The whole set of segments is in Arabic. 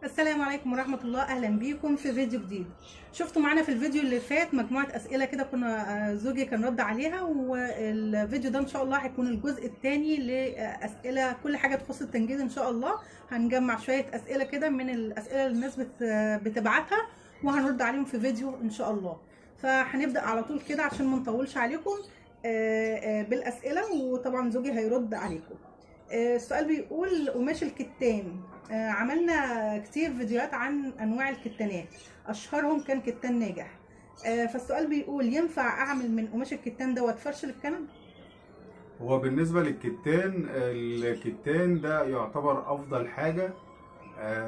السلام عليكم ورحمة الله. أهلا بيكم في فيديو جديد. شفتوا معانا في الفيديو اللي فات مجموعة أسئلة كده كنا زوجي كان رد عليها، والفيديو ده إن شاء الله هيكون الجزء الثاني لأسئلة كل حاجة تخص التنجيد. إن شاء الله هنجمع شوية أسئلة كده من الأسئلة اللي الناس بتبعتها وهنرد عليهم في فيديو إن شاء الله. فهنبدأ على طول كده عشان ما نطولش عليكم بالأسئلة، وطبعا زوجي هيرد عليكم. السؤال بيقول قماش الكتان. عملنا كتير فيديوهات عن انواع الكتانات، اشهرهم كان كتان ناجح. فالسؤال بيقول ينفع اعمل من قماش الكتان دوت فرش للكنب؟ هو بالنسبة للكتان، الكتان ده يعتبر أفضل حاجة.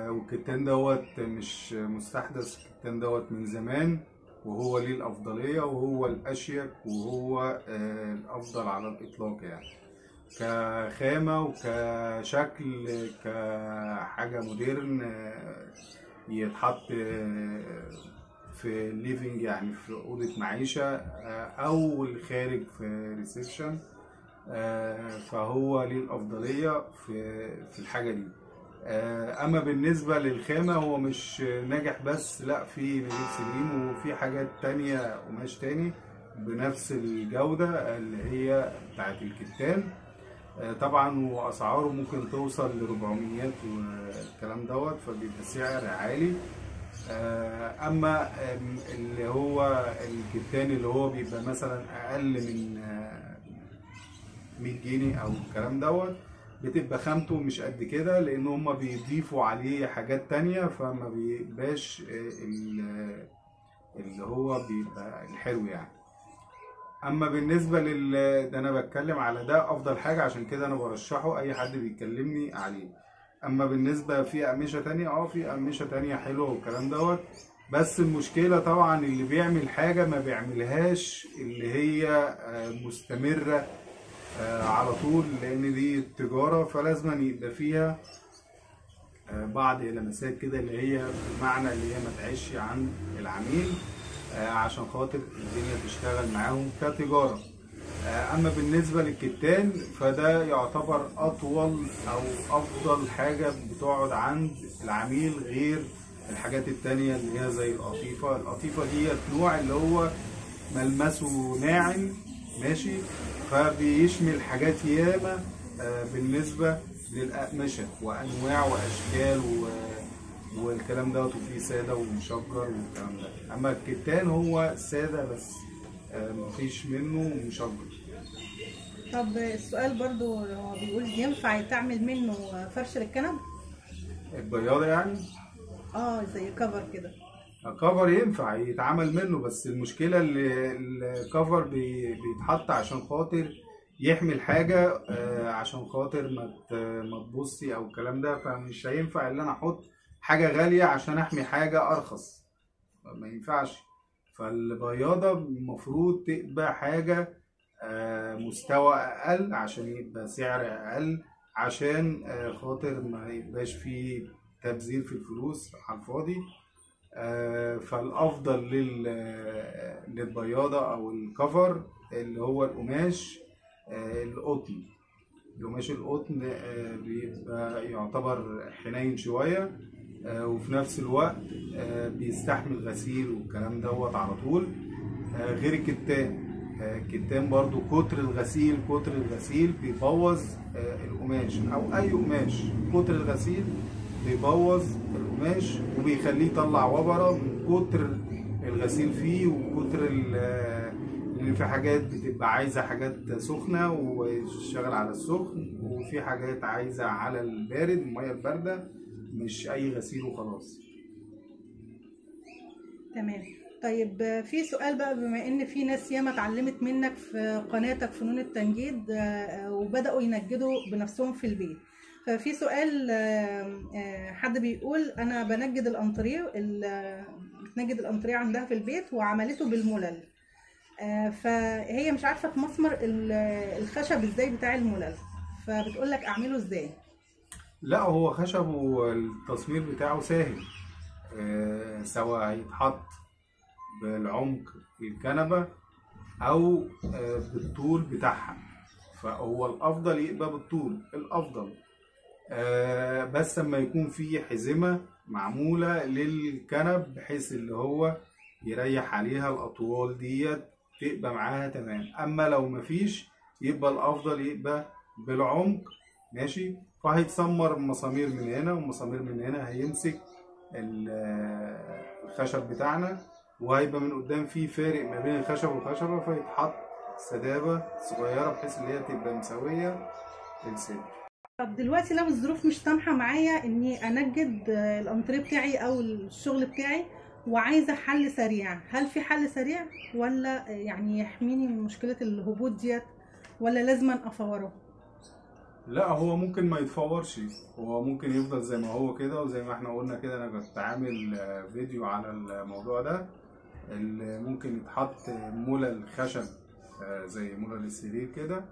والكتان دوت مش مستحدث، الكتان دوت من زمان وهو ليه الأفضلية وهو الأشيك وهو الأفضل على الإطلاق، يعني كخامة وكشكل كحاجة مودرن يتحط في ليفينج، يعني في أوضة معيشة أو الخارج في ريسبشن. فهو ليه الأفضلية في الحاجة دي. أما بالنسبة للخامة هو مش ناجح بس، لا، في نجيب سليم وفي حاجات تانية قماش تاني بنفس الجودة اللي هي بتاعت الكتان. طبعا واسعاره ممكن توصل ل 400 والكلام دوت، فبيبقى سعر عالي. اما اللي هو الكتان اللي هو بيبقى مثلا اقل من 100 جنيه او الكلام دوت، بتبقى خامته مش قد كده، لان هما بيضيفوا عليه حاجات تانية، فما بيبقاش اللي هو بيبقى الحلو يعني. اما بالنسبه ده انا بتكلم على ده افضل حاجه، عشان كده انا برشحه اي حد بيكلمني عليه. اما بالنسبه في اقمشه تانية، في اقمشه تانية حلوه والكلام دوت، بس المشكله طبعا اللي بيعمل حاجه ما بيعملهاش اللي هي مستمره على طول، لان دي تجاره، فلازم يبقى فيها بعض لمسات كده اللي هي بمعنى اللي هي ما تعيش عند العميل، عشان خاطر الدنيا تشتغل معاهم كتجارة. اما بالنسبة للكتان فده يعتبر اطول او افضل حاجة بتقعد عند العميل، غير الحاجات التانية اللي هي زي القطيفة. القطيفة دي نوع اللي هو ملمسه ناعم ماشي، فبيشمل حاجات ياما بالنسبة للأقمشة وأنواع وأشكال والكلام دوت، وفيه ساده ومشجر والكلام ده. اما الكتان هو ساده بس، مفيش منه مشجر. طب السؤال برضو هو بيقول ينفع يتعمل منه فرش للكنب؟ البياضه يعني؟ زي كفر كده. كفر ينفع يتعمل منه، بس المشكله اللي الكفر بيتحط عشان خاطر يحمي الحاجه، عشان خاطر ما تبصي او الكلام ده، فمش هينفع ان انا احط حاجة غالية عشان احمي حاجة ارخص، ما ينفعش. فالبياضة المفروض تبقى حاجة مستوى اقل عشان يبقى سعر اقل، عشان خاطر ما يبقاش فيه تبذير في الفلوس على الفاضي. فالافضل للبياضة او الكفر اللي هو القماش القطن. القماش القطن بيبقى يعتبر حنين شوية، وفي نفس الوقت بيستحمل غسيل والكلام دوت على طول، غير الكتان. الكتان برضو كتر الغسيل بيبوظ القماش، او اي قماش كتر الغسيل بيبوظ القماش وبيخليه يطلع وبره من كتر الغسيل فيه، وكتر لان في حاجات بتبقى عايزه حاجات سخنه وشغل على السخن، وفي حاجات عايزه على البارد الميه البارده، مش اي غسيل وخلاص. تمام. طيب في سؤال بقى، بما ان في ناس ياما اتعلمت منك في قناتك فنون التنجيد وبداوا ينجدوا بنفسهم في البيت، ففي سؤال حد بيقول انا بنجد الانتريه، بتنجد الانتريه عندها في البيت وعملته بالملل، فهي مش عارفه تمسمر الخشب ازاي بتاع الملل، فبتقول لك اعمله ازاي؟ لا، هو خشب والتصمير بتاعه سهل، سواء هيتحط بالعمق في الكنبة او بالطول بتاعها، فهو الافضل يبقى بالطول الافضل. بس لما يكون في حزمة معمولة للكنب بحيث اللي هو يريح عليها الأطوال ديت تبقى معاها تمام. أما لو مفيش يبقى الأفضل يبقى بالعمق ماشي. فهيتسمر مسامير من هنا ومسامير من هنا، هيمسك الخشب بتاعنا، وهيبقى من قدام فيه فارق ما بين الخشب والخشبة، فيتحط سدابة صغيرة بحيث اللي هي تبقى مساوية للصدر. طب دلوقتي لو الظروف مش سامحة معايا اني انجد الانتريه بتاعي او الشغل بتاعي وعايزة حل سريع، هل في حل سريع ولا يعني يحميني من مشكلة الهبوط ديت ولا لازما افوره؟ لا، هو ممكن ما يتفورش، هو ممكن يفضل زي ما هو كده. وزي ما احنا قلنا كده، انا كنت عامل فيديو على الموضوع ده، اللي ممكن يتحط مولى الخشب زي مولى السرير كده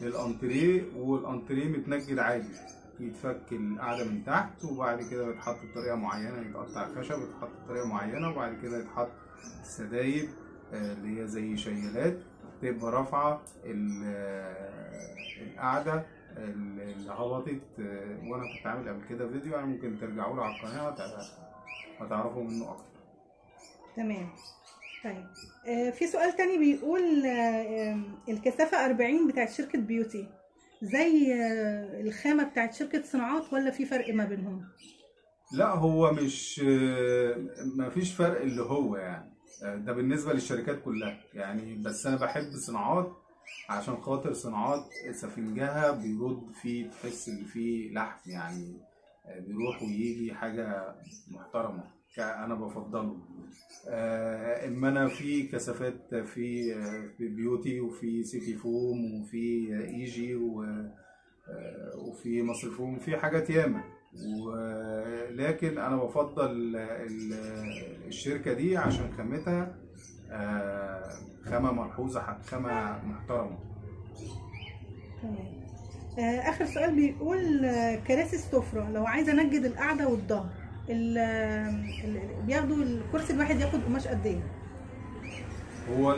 للانتريه، والانتريه متنجد عادي، يتفك القاعده من تحت وبعد كده يتحط بطريقه معينه، يتقطع الخشب يتحط بطريقه معينه، وبعد كده يتحط السدايب اللي هي زي شيلات تبقى رافعه القاعده اللي هبطت. وانا كنت عامل قبل كده فيديو، يعني ممكن ترجعوا له على القناه هتعرفوا منه اكتر. تمام. طيب في سؤال تاني بيقول الكثافة 40 بتاعت شركة بيوتي زي الخامة بتاعت شركة صناعات ولا في فرق ما بينهم؟ لا، هو مش ما فيش فرق اللي هو يعني ده بالنسبة للشركات كلها يعني. بس انا بحب صناعات عشان خاطر صناعات سفنجها بيرد فيه، تحس ان فيه لحم يعني، بيروح ويجي حاجة محترمة، انا بفضله. اما انا في كثافات في بيوتي وفي سيتي فوم وفي ايجي وفي مصر فوم، في حاجات ياما، ولكن انا بفضل الشركة دي عشان خامتها خامة ملحوظة، خامة محترمة. تمام. اخر سؤال بيقول كراسي السفرة لو عايزة انجد القعدة والظهر، بياخدوا الكرسي الواحد ياخد قماش قد ايه؟ هو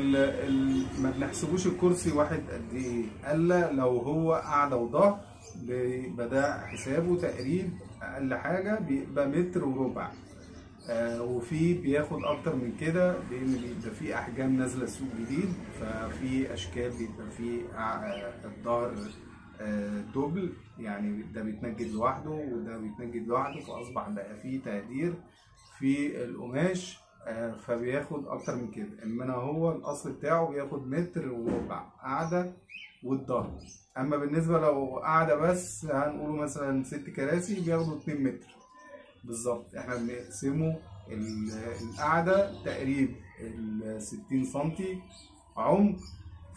ما بنحسبوش الكرسي واحد قد ايه، الا لو هو قاعده وظهر بيبقى ده حسابه تقريب اقل حاجه بيبقى متر وربع. وفي بياخد اكتر من كده لان بيبقى في احجام نازله السوق جديد، ففي اشكال بيبقى في الظهر دوبل، يعني ده بيتنجد لوحده وده بيتنجد لوحده، فاصبح بقى فيه تقدير في القماش، فبياخد اكتر من كده. اما هو الاصل بتاعه بياخد متر وربع قاعده والظهر. اما بالنسبه لو قاعده بس هنقوله مثلا 6 كراسي بياخدوا 2 متر بالظبط. احنا بنقسمه القاعده تقريب 60 سنتي عمق،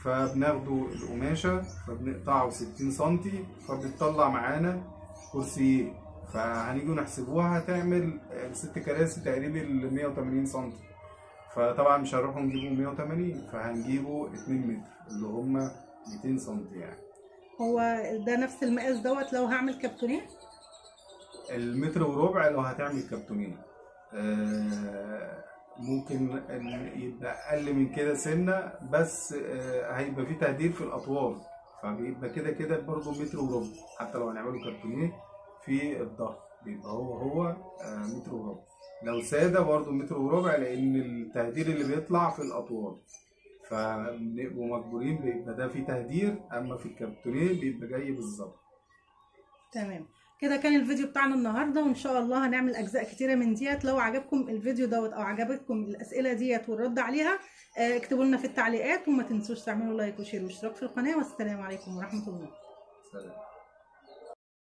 فبناخده القماشه فبنقطعه 60 سنتي، فبتطلع معانا كرسيين، فهنيجوا نحسبوها هتعمل 6 كراسي تقريبا 180 سنتي. فطبعا مش هنروحوا نجيبوا 180، فهنجيبوا 2 متر اللي هم 200 سنتي يعني. هو ده نفس المقاس دوت لو هعمل كابتونيه؟ المتر وربع لو هتعمل كابتونيه. ممكن يبقى اقل من كده سنه، بس هيبقى في تهدير في الاطوال، فبيبقى كده كده برضه متر وربع. حتى لو هنعمله كابتونيه في الظهر بيبقى هو متر وربع. لو ساده برضه متر وربع، لان التهدير اللي بيطلع في الاطوال، فبنبقوا مجبورين بيبقى ده في تهدير، اما في الكابتونيه بيبقى جاي بالظبط. تمام. كده كان الفيديو بتاعنا النهارده، وان شاء الله هنعمل اجزاء كتيره من ديت. لو عجبكم الفيديو دوت او عجبتكم الاسئله ديت والرد عليها اكتبوا لنا في التعليقات، وما تنسوش تعملوا لايك وشير واشتراك في القناه. والسلام عليكم ورحمه الله. سلام.